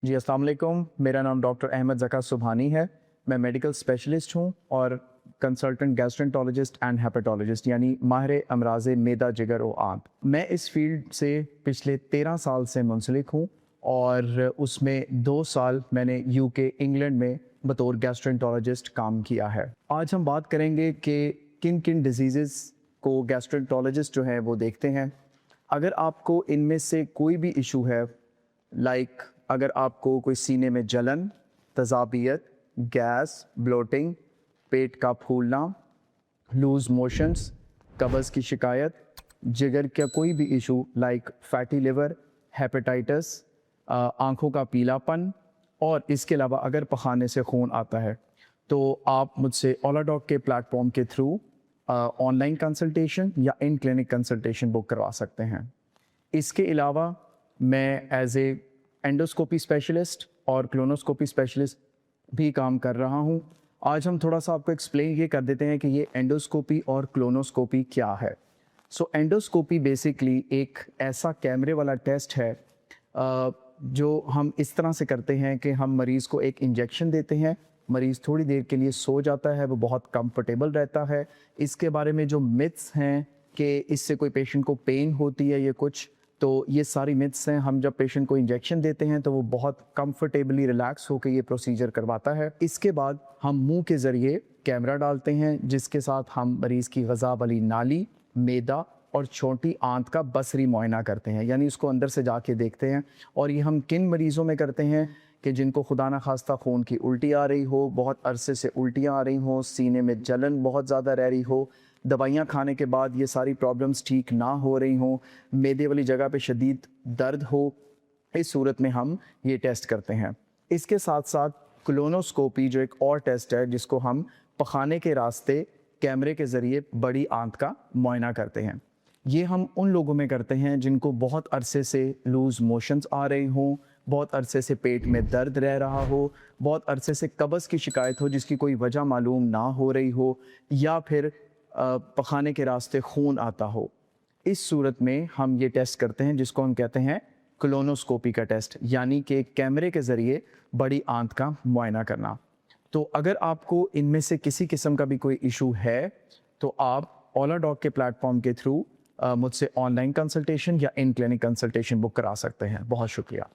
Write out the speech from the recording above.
जी अस्सलाम वालेकुम। मेरा नाम डॉक्टर अहमद ज़का सुबहानी है। मैं मेडिकल स्पेशलिस्ट हूँ और कंसल्टेंट गैस्ट्रेंटोलॉजिस्ट एंड हेपेटोलॉजिस्ट यानी माहिर अमराज मेदा जिगर व आंत। मैं इस फील्ड से पिछले 13 साल से मुंसलिक हूँ और उसमें 2 साल मैंने यूके इंग्लैंड में बतौर गैस्ट्रेंटोलॉजिस्ट काम किया है। आज हम बात करेंगे कि किन किन डिजीज़ को गैस्ट्रेंटोलॉजिस्ट जो है वो देखते हैं। अगर आपको इनमें से कोई भी इशू है, लाइक अगर आपको कोई सीने में जलन, तज़ाबियत, गैस, ब्लोटिंग, पेट का फूलना, लूज मोशंस, कब्ज़ की शिकायत, जिगर का कोई भी issue like fatty liver, hepatitis, आँखों का पीलापन और इसके अलावा अगर पखाने से खून आता है तो आप मुझसे ओलाडॉक के प्लेटफॉर्म के थ्रू ऑनलाइन कंसल्टेशन या इन क्लिनिक कंसल्टेशन बुक करवा सकते हैं। इसके अलावा मैं एज ए एंडोस्कोपी स्पेशलिस्ट और क्लोनोस्कोपी स्पेशलिस्ट भी काम कर रहा हूँ। आज हम थोड़ा सा आपको एक्सप्लेन ये कर देते हैं कि ये एंडोस्कोपी और क्लोनोस्कोपी क्या है। एंडोस्कोपी बेसिकली एक ऐसा कैमरे वाला टेस्ट है जो हम इस तरह से करते हैं कि हम मरीज़ को एक इंजेक्शन देते हैं, मरीज़ थोड़ी देर के लिए सो जाता है, वो बहुत कंफर्टेबल रहता है। इसके बारे में जो मिथ्स हैं कि इससे कोई पेशेंट को पेन होती है या कुछ, तो ये सारी मिथ्स हैं। हम जब पेशेंट को इंजेक्शन देते हैं तो वो बहुत कंफर्टेबली रिलैक्स होकर ये प्रोसीजर करवाता है। इसके बाद हम मुंह के ज़रिए कैमरा डालते हैं जिसके साथ हम मरीज़ की ग़ज़ा वाली नाली, मैदा और छोटी आंत का बसरी मुआयना करते हैं, यानी उसको अंदर से जाके देखते हैं। और ये हम किन मरीज़ों में करते हैं कि जिनको खुदा न खास्ता खून की उल्टी आ रही हो, बहुत अरसे से उल्टियाँ आ रही हों, सीने में जलन बहुत ज़्यादा रह रही हो, दवाइयाँ खाने के बाद ये सारी प्रॉब्लम्स ठीक ना हो रही हों, मैदे वाली जगह पे शदीद दर्द हो, इस सूरत में हम ये टेस्ट करते हैं। इसके साथ साथ क्लोनोस्कोपी जो एक और टेस्ट है जिसको हम पखाने के रास्ते कैमरे के ज़रिए बड़ी आंत का मुआयना करते हैं। ये हम उन लोगों में करते हैं जिनको बहुत अरसे से लूज़ मोशंस आ रहे हों, बहुत अरसे से पेट में दर्द रह रहा हो, बहुत अरसे से कब्ज़ की शिकायत हो जिसकी कोई वजह मालूम ना हो रही हो, या फिर पखाने के रास्ते खून आता हो। इस सूरत में हम ये टेस्ट करते हैं जिसको हम कहते हैं क्लोनोस्कोपी का टेस्ट, यानी कि कैमरे के ज़रिए बड़ी आंत का मुआयना करना। तो अगर आपको इनमें से किसी किस्म का भी कोई इशू है तो आप ओलाडॉक के प्लेटफॉर्म के थ्रू मुझसे ऑनलाइन कंसल्टेशन या इन क्लिनिक कंसल्टेशन बुक करा सकते हैं। बहुत शुक्रिया।